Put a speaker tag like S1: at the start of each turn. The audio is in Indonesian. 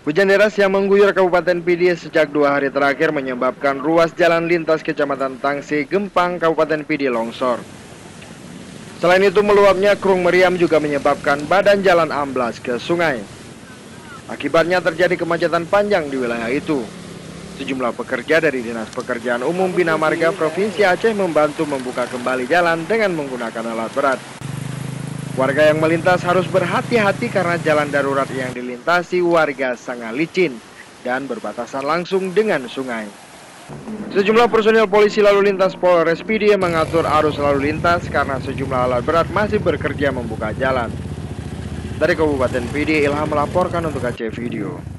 S1: Hujan deras yang mengguyur Kabupaten Pidi sejak 2 hari terakhir menyebabkan ruas jalan lintas Kecamatan Tangsi, Gempang, Kabupaten Pidi longsor. Selain itu, meluapnya Krung Meriam juga menyebabkan badan jalan amblas ke sungai. Akibatnya terjadi kemacetan panjang di wilayah itu. Sejumlah pekerja dari Dinas Pekerjaan Umum Bina Marga Provinsi Aceh membantu membuka kembali jalan dengan menggunakan alat berat. Warga yang melintas harus berhati-hati karena jalan darurat yang dilintasi warga sangat licin dan berbatasan langsung dengan sungai. Sejumlah personil polisi lalu lintas Polres Pidi mengatur arus lalu lintas karena sejumlah alat berat masih bekerja membuka jalan. Dari Kabupaten Pidi, Ilham melaporkan untuk Aceh Video.